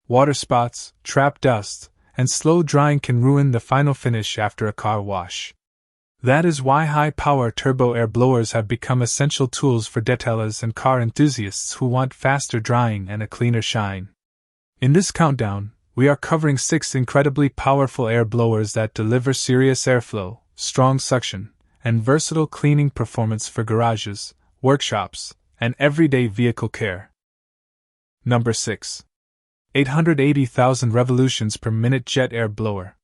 Water spots, trap dust, and slow drying can ruin the final finish after a car wash. That is why high-power turbo air blowers have become essential tools for detailers and car enthusiasts who want faster drying and a cleaner shine. In this countdown, we are covering 6 incredibly powerful air blowers that deliver serious airflow, strong suction, and versatile cleaning performance for garages, workshops, and everyday vehicle care. Number 6. 880,000 revolutions per minute jet air blower.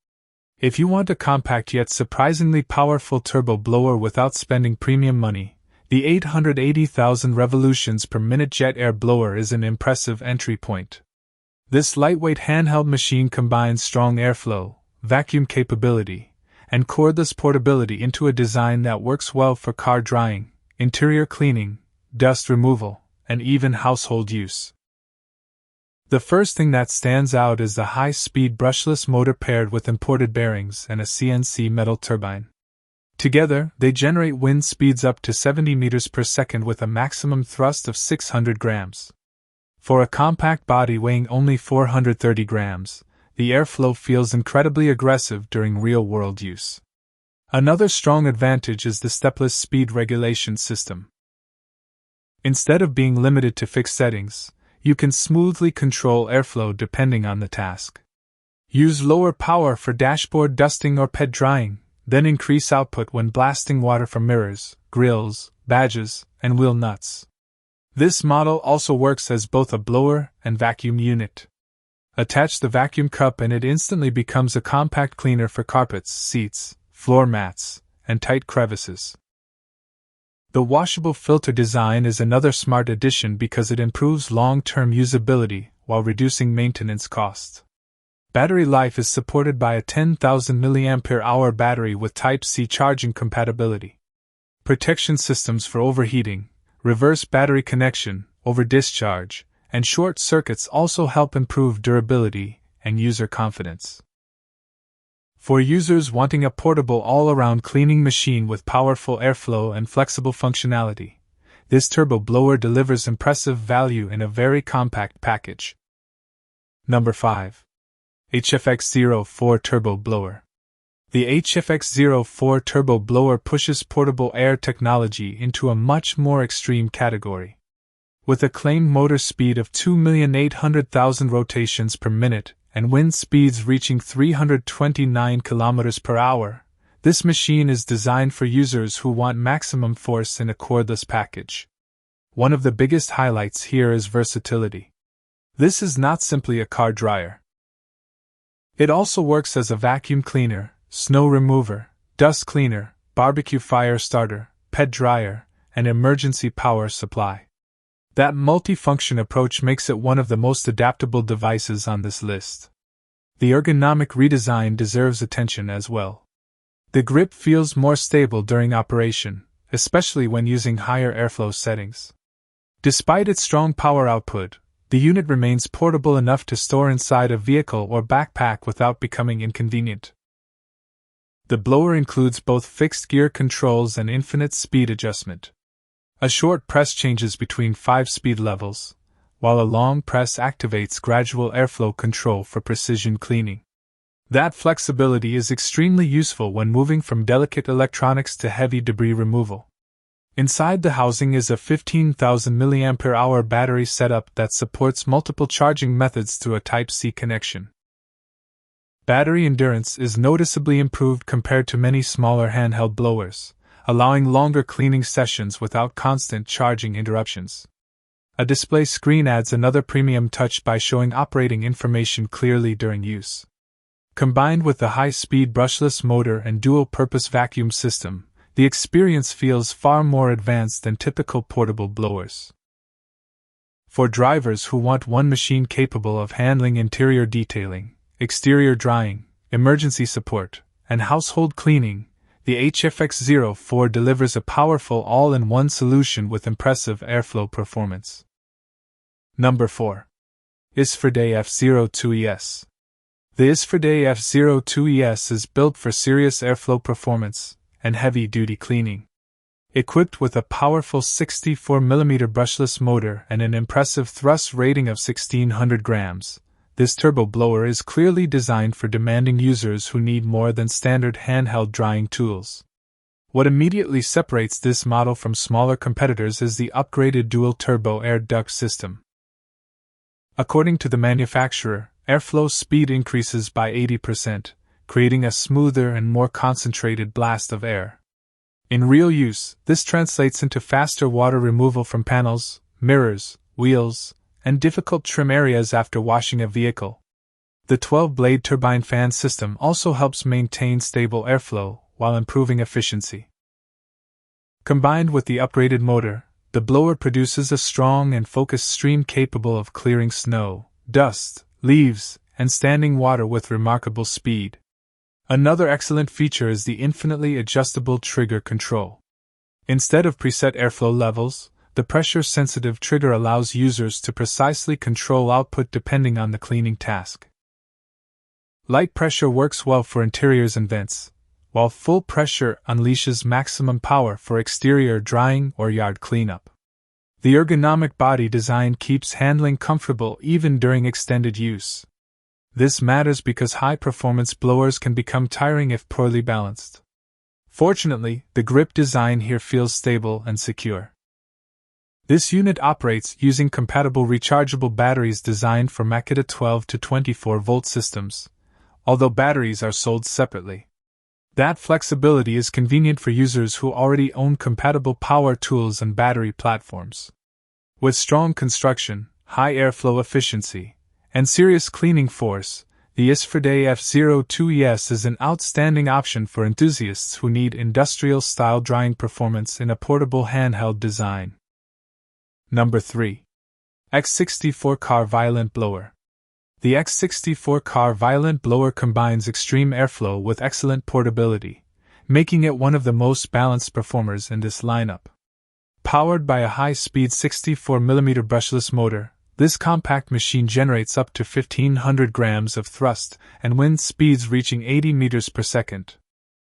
If you want a compact yet surprisingly powerful turbo blower without spending premium money, the 880,000 revolutions per minute jet air blower is an impressive entry point. This lightweight handheld machine combines strong airflow, vacuum capability, and cordless portability into a design that works well for car drying, interior cleaning, dust removal, and even household use. The first thing that stands out is the high-speed brushless motor paired with imported bearings and a CNC metal turbine. Together, they generate wind speeds up to 70 meters per second with a maximum thrust of 600 grams. For a compact body weighing only 430 grams, the airflow feels incredibly aggressive during real-world use. Another strong advantage is the stepless speed regulation system. Instead of being limited to fixed settings, you can smoothly control airflow depending on the task. Use lower power for dashboard dusting or pet drying, then increase output when blasting water from mirrors, grills, badges, and wheel nuts. This model also works as both a blower and vacuum unit. Attach the vacuum cup and it instantly becomes a compact cleaner for carpets, seats, floor mats, and tight crevices. The washable filter design is another smart addition because it improves long-term usability while reducing maintenance costs. Battery life is supported by a 10,000 mAh battery with Type-C charging compatibility. Protection systems for overheating, reverse battery connection, over-discharge, and short circuits also help improve durability and user confidence. For users wanting a portable all-around cleaning machine with powerful airflow and flexible functionality, this turbo blower delivers impressive value in a very compact package. Number 5. HFX04 Turbo Blower. The HFX04 Turbo Blower pushes portable air technology into a much more extreme category. With a claimed motor speed of 2,800,000 rotations per minute, and wind speeds reaching 329 km per hour, this machine is designed for users who want maximum force in a cordless package. One of the biggest highlights here is versatility. This is not simply a car dryer. It also works as a vacuum cleaner, snow remover, dust cleaner, barbecue fire starter, pet dryer, and emergency power supply. That multifunction approach makes it one of the most adaptable devices on this list. The ergonomic redesign deserves attention as well. The grip feels more stable during operation, especially when using higher airflow settings. Despite its strong power output, the unit remains portable enough to store inside a vehicle or backpack without becoming inconvenient. The blower includes both fixed gear controls and infinite speed adjustment. A short press changes between 5 speed levels, while a long press activates gradual airflow control for precision cleaning. That flexibility is extremely useful when moving from delicate electronics to heavy debris removal. Inside the housing is a 15,000 mAh battery setup that supports multiple charging methods through a Type-C connection. Battery endurance is noticeably improved compared to many smaller handheld blowers, allowing longer cleaning sessions without constant charging interruptions. A display screen adds another premium touch by showing operating information clearly during use. Combined with the high-speed brushless motor and dual-purpose vacuum system, the experience feels far more advanced than typical portable blowers. For drivers who want one machine capable of handling interior detailing, exterior drying, emergency support, and household cleaning, the HFX04 delivers a powerful all-in-one solution with impressive airflow performance. Number 4. isfriday F02ES. The isfriday F02ES is built for serious airflow performance and heavy-duty cleaning. Equipped with a powerful 64mm brushless motor and an impressive thrust rating of 1600 grams, this turbo blower is clearly designed for demanding users who need more than standard handheld drying tools. What immediately separates this model from smaller competitors is the upgraded dual-turbo air duct system. According to the manufacturer, airflow speed increases by 80%, creating a smoother and more concentrated blast of air. In real use, this translates into faster water removal from panels, mirrors, wheels, and difficult trim areas after washing a vehicle. The 12-blade turbine fan system also helps maintain stable airflow while improving efficiency. Combined with the upgraded motor, the blower produces a strong and focused stream capable of clearing snow, dust, leaves, and standing water with remarkable speed. Another excellent feature is the infinitely adjustable trigger control. Instead of preset airflow levels, the pressure-sensitive trigger allows users to precisely control output depending on the cleaning task. Light pressure works well for interiors and vents, while full pressure unleashes maximum power for exterior drying or yard cleanup. The ergonomic body design keeps handling comfortable even during extended use. This matters because high-performance blowers can become tiring if poorly balanced. Fortunately, the grip design here feels stable and secure. This unit operates using compatible rechargeable batteries designed for Makita 12 to 24-volt systems, although batteries are sold separately. That flexibility is convenient for users who already own compatible power tools and battery platforms. With strong construction, high airflow efficiency, and serious cleaning force, the isfriday F02ES is an outstanding option for enthusiasts who need industrial-style drying performance in a portable handheld design. Number 3. X64 Car Violent Blower. The X64 Car Violent Blower combines extreme airflow with excellent portability, making it one of the most balanced performers in this lineup. Powered by a high-speed 64mm brushless motor, this compact machine generates up to 1,500 grams of thrust and wind speeds reaching 80 meters per second.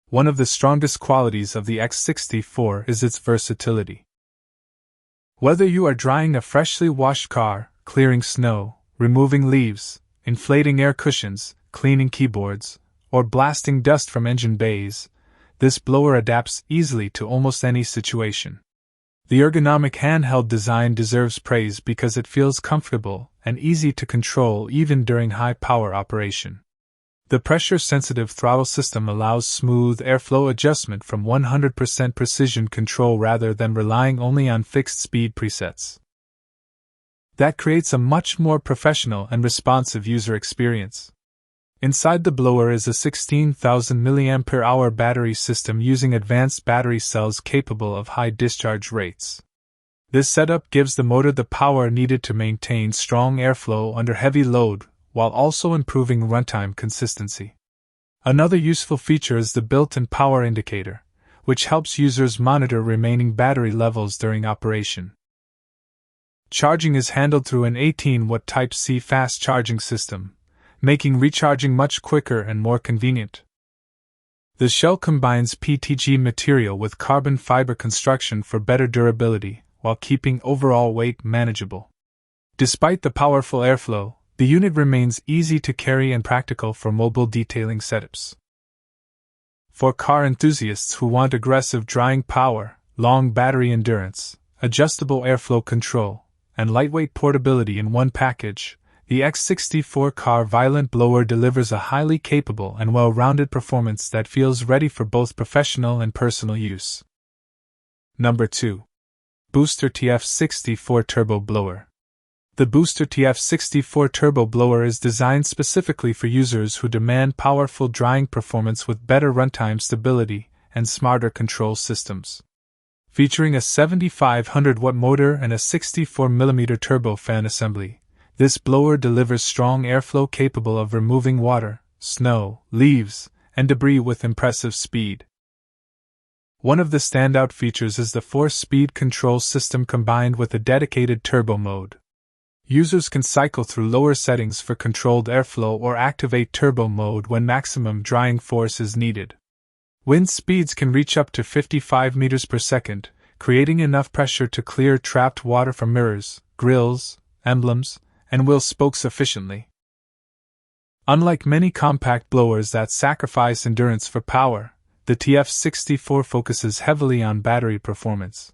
One of the strongest qualities of the X64 is its versatility. Whether you are drying a freshly washed car, clearing snow, removing leaves, inflating air cushions, cleaning keyboards, or blasting dust from engine bays, this blower adapts easily to almost any situation. The ergonomic handheld design deserves praise because it feels comfortable and easy to control even during high-power operation. The pressure-sensitive throttle system allows smooth airflow adjustment from 100% precision control rather than relying only on fixed-speed presets. That creates a much more professional and responsive user experience. Inside the blower is a 16,000 mAh battery system using advanced battery cells capable of high discharge rates. This setup gives the motor the power needed to maintain strong airflow under heavy load, while also improving runtime consistency. Another useful feature is the built-in power indicator, which helps users monitor remaining battery levels during operation. Charging is handled through an 18-watt Type-C fast charging system, making recharging much quicker and more convenient. The shell combines PTG material with carbon fiber construction for better durability, while keeping overall weight manageable. Despite the powerful airflow, the unit remains easy to carry and practical for mobile detailing setups. For car enthusiasts who want aggressive drying power, long battery endurance, adjustable airflow control, and lightweight portability in one package, the X64 Car Violent Blower delivers a highly capable and well-rounded performance that feels ready for both professional and personal use. Number 2. Booster TF64 Turbo Blower. The Booster TF64 Turbo Blower is designed specifically for users who demand powerful drying performance with better runtime stability and smarter control systems. Featuring a 7,500-watt motor and a 64mm turbo fan assembly, this blower delivers strong airflow capable of removing water, snow, leaves, and debris with impressive speed. One of the standout features is the 4-speed control system combined with a dedicated turbo mode. Users can cycle through lower settings for controlled airflow or activate turbo mode when maximum drying force is needed. Wind speeds can reach up to 55 meters per second, creating enough pressure to clear trapped water from mirrors, grills, emblems, and wheel spokes efficiently. Unlike many compact blowers that sacrifice endurance for power, the TF64 focuses heavily on battery performance.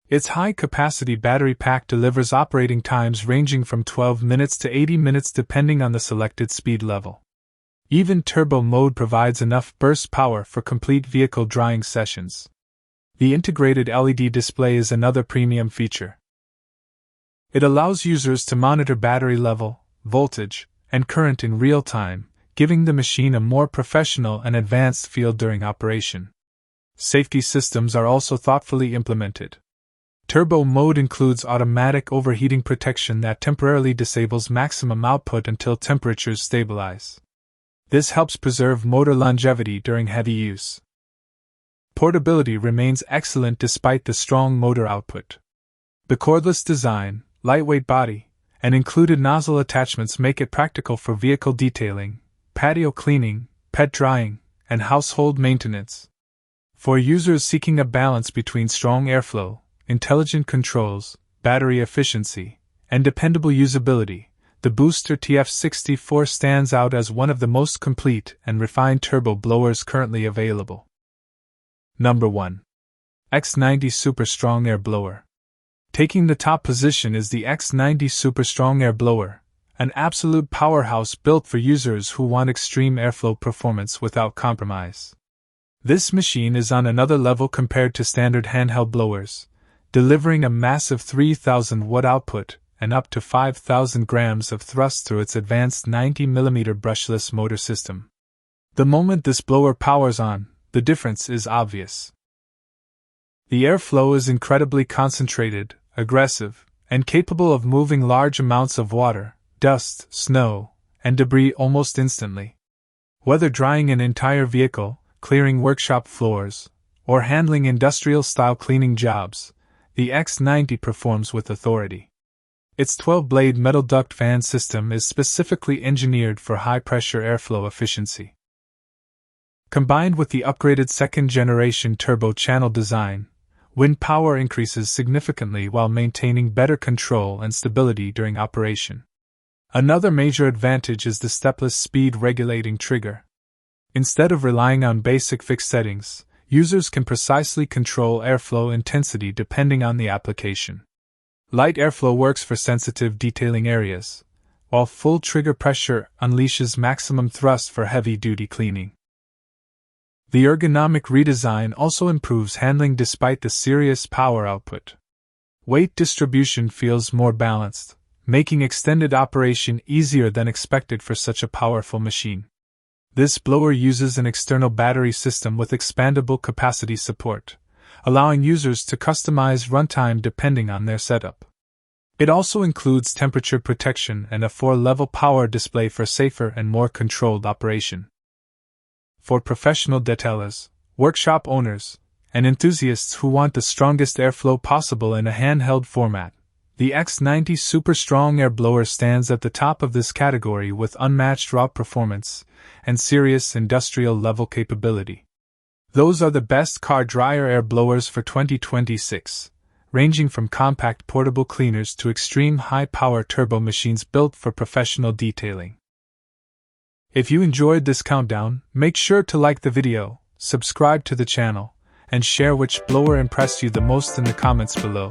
Its high-capacity battery pack delivers operating times ranging from 12 minutes to 80 minutes depending on the selected speed level. Even turbo mode provides enough burst power for complete vehicle drying sessions. The integrated LED display is another premium feature. It allows users to monitor battery level, voltage, and current in real time, giving the machine a more professional and advanced feel during operation. Safety systems are also thoughtfully implemented. Turbo mode includes automatic overheating protection that temporarily disables maximum output until temperatures stabilize. This helps preserve motor longevity during heavy use. Portability remains excellent despite the strong motor output. The cordless design, lightweight body, and included nozzle attachments make it practical for vehicle detailing, patio cleaning, pet drying, and household maintenance. For users seeking a balance between strong airflow, intelligent controls, battery efficiency, and dependable usability, the Booster TF64 stands out as one of the most complete and refined turbo blowers currently available. Number 1. X90 Superstrong Air Blower. Taking the top position is the X90 Superstrong Air Blower, an absolute powerhouse built for users who want extreme airflow performance without compromise. This machine is on another level compared to standard handheld blowers, delivering a massive 3,000 watt output and up to 5,000 grams of thrust through its advanced 90mm brushless motor system. The moment this blower powers on, the difference is obvious. The airflow is incredibly concentrated, aggressive, and capable of moving large amounts of water, dust, snow, and debris almost instantly. Whether drying an entire vehicle, clearing workshop floors, or handling industrial-style cleaning jobs, the X90 performs with authority. Its 12-blade metal duct fan system is specifically engineered for high-pressure airflow efficiency. Combined with the upgraded second-generation turbo channel design, wind power increases significantly while maintaining better control and stability during operation. Another major advantage is the stepless speed-regulating trigger. Instead of relying on basic fixed settings, users can precisely control airflow intensity depending on the application. Light airflow works for sensitive detailing areas, while full trigger pressure unleashes maximum thrust for heavy-duty cleaning. The ergonomic redesign also improves handling despite the serious power output. Weight distribution feels more balanced, making extended operation easier than expected for such a powerful machine. This blower uses an external battery system with expandable capacity support, allowing users to customize runtime depending on their setup. It also includes temperature protection and a 4-level power display for safer and more controlled operation. For professional detailers, workshop owners, and enthusiasts who want the strongest airflow possible in a handheld format, the X90 Superstrong Air Blower stands at the top of this category with unmatched raw performance and serious industrial-level capability. Those are the best car dryer air blowers for 2026, ranging from compact portable cleaners to extreme high-power turbo machines built for professional detailing. If you enjoyed this countdown, make sure to like the video, subscribe to the channel, and share which blower impressed you the most in the comments below.